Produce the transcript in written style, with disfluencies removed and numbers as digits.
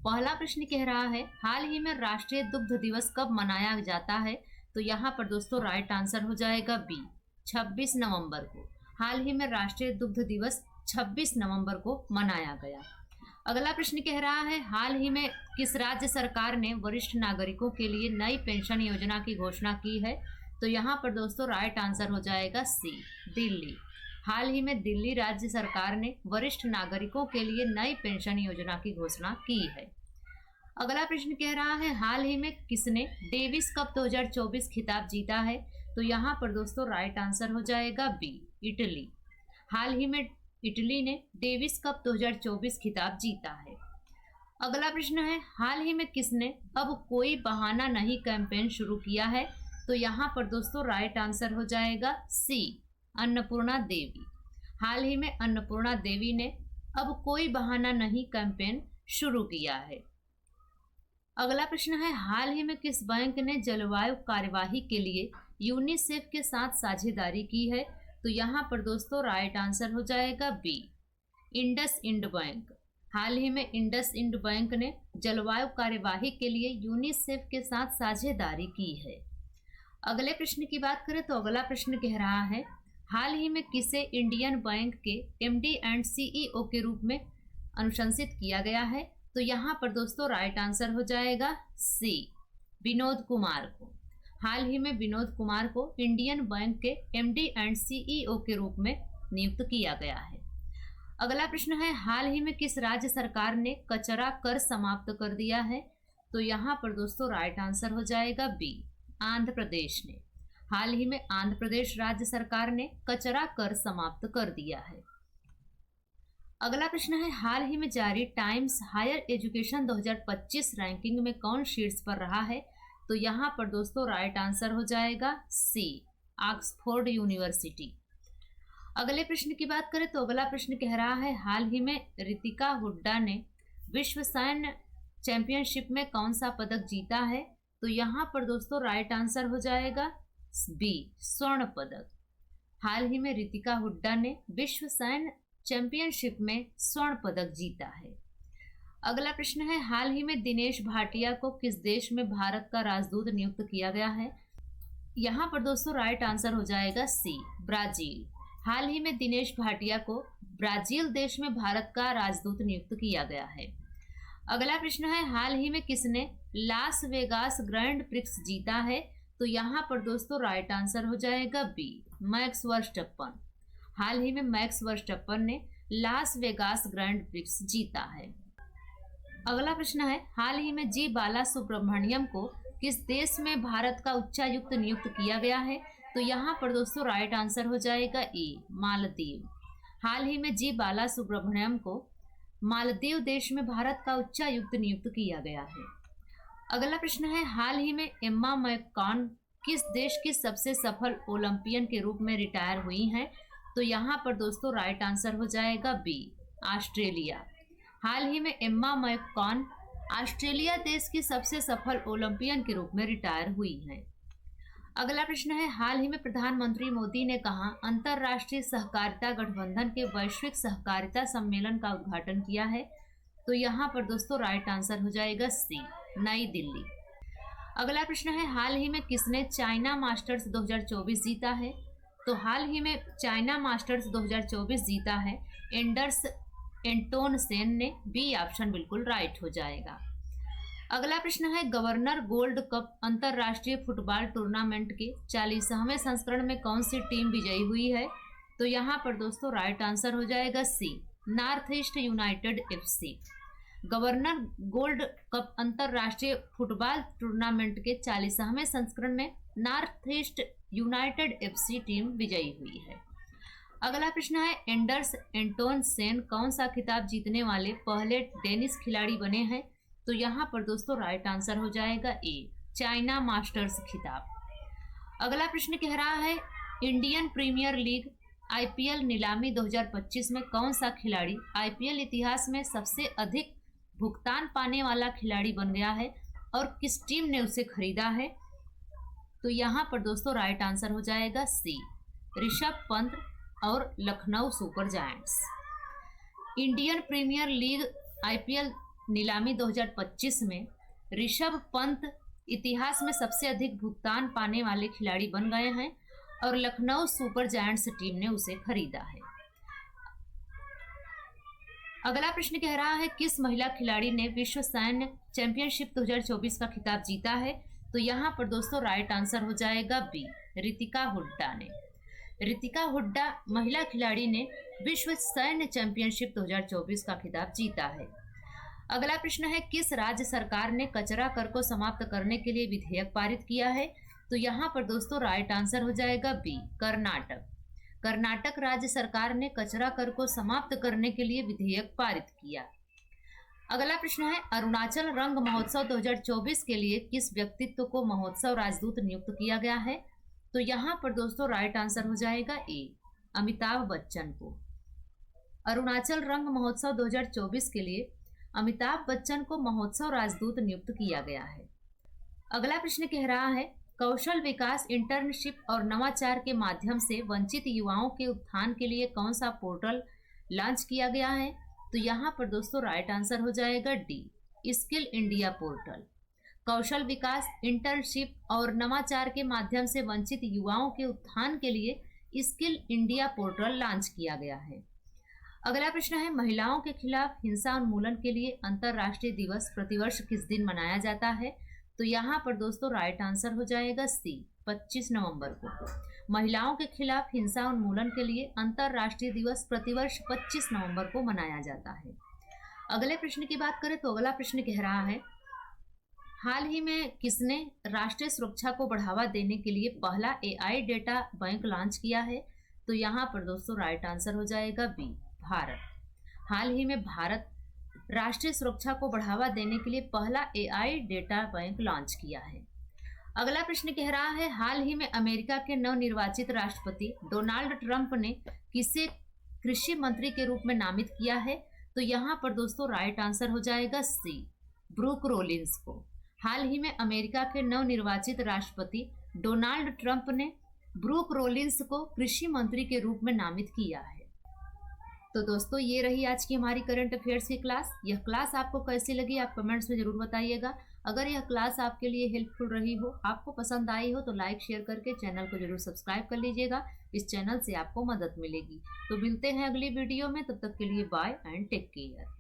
पहला प्रश्न कह रहा है हाल ही में राष्ट्रीय दुग्ध दिवस कब मनाया जाता है। तो यहाँ पर दोस्तों राइट आंसर हो जाएगा बी, 26 नवंबर को। हाल ही में राष्ट्रीय दुग्ध दिवस 26 नवंबर को मनाया गया। अगला प्रश्न कह रहा है हाल ही में किस राज्य सरकार ने वरिष्ठ नागरिकों के लिए नई पेंशन योजना की घोषणा की है। तो यहाँ पर दोस्तों राइट आंसर हो जाएगा सी, दिल्ली। हाल ही में दिल्ली राज्य सरकार ने वरिष्ठ नागरिकों के लिए नई पेंशन योजना की घोषणा की है। अगला प्रश्न कह रहा है हाल ही में किसने डेविस कप 2024 खिताब जीता है। तो यहाँ पर दोस्तों राइट आंसर हो जाएगा बी, इटली। हाल ही में इटली ने डेविस कप 2024 खिताब जीता है। अगला प्रश्न है हाल ही में किसने अब कोई बहाना नहीं कैंपेन शुरू किया है। तो यहाँ पर दोस्तों राइट आंसर हो जाएगा सी, अन्नपूर्णा देवी। हाल ही में अन्नपूर्णा देवी ने अब कोई बहाना नहीं कैंपेन शुरू किया है। अगला प्रश्न है हाल ही में किस बैंक ने जलवायु कार्यवाही के लिए यूनिसेफ के साथ साझेदारी की है। तो यहाँ पर दोस्तों राइट आंसर हो जाएगा बी, इंडस इंड बैंक। हाल ही में इंडस इंड बैंक ने जलवायु कार्यवाही के लिए यूनिसेफ के साथ साझेदारी की है। अगले प्रश्न की बात करें तो अगला प्रश्न कह रहा है हाल ही में किसे इंडियन बैंक के एमडी एंड सीईओ के रूप में अनुशंसित किया गया है। तो यहाँ पर दोस्तों राइट आंसर हो जाएगा सी, विनोद कुमार को। हाल ही में विनोद कुमार को इंडियन बैंक के एमडी एंड सीईओ के रूप में नियुक्त किया गया है। अगला प्रश्न है हाल ही में किस राज्य सरकार ने कचरा कर समाप्त कर दिया है। तो यहाँ पर दोस्तों राइट आंसर हो जाएगा बी, आंध्र प्रदेश ने। हाल ही में आंध्र प्रदेश राज्य सरकार ने कचरा कर समाप्त कर दिया है। अगला प्रश्न है हाल ही में जारी टाइम्स हायर एजुकेशन 2025 रैंकिंग में कौन शीर्ष पर रहा है। तो यहाँ पर दोस्तों राइट आंसर हो जाएगा सी, ऑक्सफोर्ड यूनिवर्सिटी। अगले प्रश्न की बात करें तो अगला प्रश्न कह रहा है हाल ही में रितिका हुड्डा ने विश्व सैन्य चैंपियनशिप में कौन सा पदक जीता है। तो यहाँ पर दोस्तों राइट आंसर हो जाएगा बी, स्वर्ण पदक। हाल ही में रितिका हुड्डा ने विश्व सैन्य चैंपियनशिप में स्वर्ण पदक जीता है। अगला प्रश्न है हाल ही में दिनेश भाटिया को किस देश में भारत का राजदूत नियुक्त किया गया है। यहाँ पर दोस्तों राइट आंसर हो जाएगा सी, ब्राजील। हाल ही में दिनेश भाटिया को ब्राजील देश में भारत का राजदूत नियुक्त किया गया है। अगला प्रश्न है हाल ही में किसने लास वेगास ग्रैंड प्रिक्स जीता है। तो यहाँ पर दोस्तों राइट आंसर हो जाएगा बी, मैक्स वर्स्टप्पन। हाल ही में मैक्स वर्स्टप्पन ने लास वेगास ग्रैंड प्रिक्स जीता है। अगला प्रश्न है हाल ही में जी बाला सुब्रमण्यम को किस देश में भारत का उच्चायुक्त नियुक्त किया गया है। तो यहाँ पर दोस्तों राइट आंसर हो जाएगा ए, मालदीव। हाल ही में जी बाला सुब्रमण्यम को मालदीव देश में भारत का उच्चायुक्त नियुक्त किया गया है। अगला प्रश्न है हाल ही में एम्मा मैककॉन किस देश की सबसे सफल ओलंपियन के रूप में रिटायर हुई हैं। तो यहाँ पर दोस्तों राइट आंसर हो जाएगा बी, ऑस्ट्रेलिया। हाल ही में एम्मा मैककॉन ऑस्ट्रेलिया देश की सबसे सफल ओलंपियन के रूप में रिटायर हुई हैं। अगला प्रश्न है हाल ही में प्रधानमंत्री मोदी ने कहा अंतर्राष्ट्रीय सहकारिता गठबंधन के वैश्विक सहकारिता सम्मेलन का उद्घाटन किया है। तो यहाँ पर दोस्तों राइट आंसर हो जाएगा सी, नई दिल्ली। अगला प्रश्न है हाल ही में किसने चाइना मास्टर्स 2024 जीता है। तो हाल ही में चाइना मास्टर्स 2024 जीता है एंडर्स एंटोन सेन ने। बी ऑप्शन बिल्कुल राइट हो जाएगा। अगला प्रश्न है गवर्नर गोल्ड कप अंतरराष्ट्रीय फुटबॉल टूर्नामेंट के 40वें संस्करण में कौन सी टीम विजयी हुई है। तो यहाँ पर दोस्तों राइट आंसर हो जाएगा C, north east united FC. Governor gold cup अंतरराष्ट्रीय फुटबॉल टूर्नामेंट के 40वें संस्करण में north east united FC team विजयी हुई है। अगला प्रश्न है एंडर्स एंटोन सेन कौन सा खिताब जीतने वाले पहले डेनिस खिलाड़ी बने हैं। तो यहाँ पर दोस्तों राइट आंसर हो जाएगा ए, चाइना मास्टर्स खिताब। अगला प्रश्न कह रहा है इंडियन प्रीमियर लीग आईपीएल नीलामी 2025 में कौन सा खिलाड़ी आईपीएल इतिहास में सबसे अधिक भुगतान पाने वाला खिलाड़ी बन गया है और किस टीम ने उसे खरीदा है। तो यहाँ पर दोस्तों राइट आंसर हो जाएगा सी, ऋषभ पंत और Lucknow super giants. Indian premier league IPL नीलामी 2025 में ऋषभ पंत इतिहास में सबसे अधिक भुगतान पाने वाले खिलाड़ी बन गए हैं और लखनऊ सुपर जायंट्स टीम ने उसे खरीदा है। अगला प्रश्न कह रहा है किस महिला खिलाड़ी ने विश्व सैन्य चैंपियनशिप 2024 का खिताब जीता है? तो यहाँ पर दोस्तों राइट आंसर हो जाएगा बी, रितिका हुड्डा ने। रितिका हुड्डा महिला खिलाड़ी ने विश्व सैन्य चैंपियनशिप 2024 का खिताब जीता है। अगला प्रश्न है किस राज्य सरकार ने कचरा कर को समाप्त करने के लिए विधेयक पारित किया है? तो यहाँ पर दोस्तों राइट आंसर हो जाएगा बी, कर्नाटक। कर्नाटक राज्य सरकार ने कचरा कर को समाप्त करने के लिए विधेयक पारित किया। अगला प्रश्न है अरुणाचल रंग महोत्सव 2024 के लिए किस व्यक्तित्व को महोत्सव राजदूत नियुक्त किया गया है? तो यहाँ पर दोस्तों राइट आंसर हो जाएगा ए, अमिताभ बच्चन को। अरुणाचल रंग महोत्सव 2024 के लिए अमिताभ बच्चन को महोत्सव राजदूत नियुक्त किया गया है। अगला प्रश्न कह रहा है कौशल विकास, इंटर्नशिप और नवाचार के माध्यम से वंचित युवाओं के उत्थान के लिए कौन सा पोर्टल लॉन्च किया गया है? तो यहाँ पर दोस्तों राइट आंसर हो जाएगा डी, स्किल इंडिया पोर्टल। कौशल विकास, इंटर्नशिप और नवाचार के माध्यम से वंचित युवाओं के उत्थान के लिए स्किल इंडिया पोर्टल लॉन्च किया गया है। अगला प्रश्न है महिलाओं के खिलाफ हिंसा उन्मूलन के लिए अंतर्राष्ट्रीय दिवस प्रतिवर्ष किस दिन मनाया जाता है? तो यहाँ पर दोस्तों राइट आंसर हो जाएगा सी, 25 नवंबर को। महिलाओं के खिलाफ हिंसा उन्मूलन के लिए अंतर्राष्ट्रीय दिवस प्रतिवर्ष 25 नवंबर को मनाया जाता है। अगले प्रश्न की बात करें तो अगला प्रश्न कह रहा है हाल ही में किसने राष्ट्रीय सुरक्षा को बढ़ावा देने के लिए पहला AI डेटा बैंक लॉन्च किया है? तो यहाँ पर दोस्तों राइट आंसर हो जाएगा बी, भारत। हाल ही में भारत राष्ट्रीय सुरक्षा को बढ़ावा देने के लिए पहला AI डेटा बैंक लॉन्च किया है। अगला प्रश्न कह रहा है हाल ही में अमेरिका के नवनिर्वाचित राष्ट्रपति डोनाल्ड ट्रंप ने किसे कृषि मंत्री के रूप में नामित किया है? तो यहाँ पर दोस्तों राइट आंसर हो जाएगा सी, ब्रूक रोलिंस को। हाल ही में अमेरिका के नवनिर्वाचित राष्ट्रपति डोनाल्ड ट्रंप ने ब्रूक रोलिंस को कृषि मंत्री के रूप में नामित किया है। तो दोस्तों ये रही आज की हमारी करंट अफेयर्स की क्लास। यह क्लास आपको कैसी लगी आप कमेंट्स में जरूर बताइएगा। अगर यह क्लास आपके लिए हेल्पफुल रही हो, आपको पसंद आई हो तो लाइक शेयर करके चैनल को जरूर सब्सक्राइब कर लीजिएगा। इस चैनल से आपको मदद मिलेगी। तो मिलते हैं अगली वीडियो में, तब तक के लिए बाय एंड टेक केयर।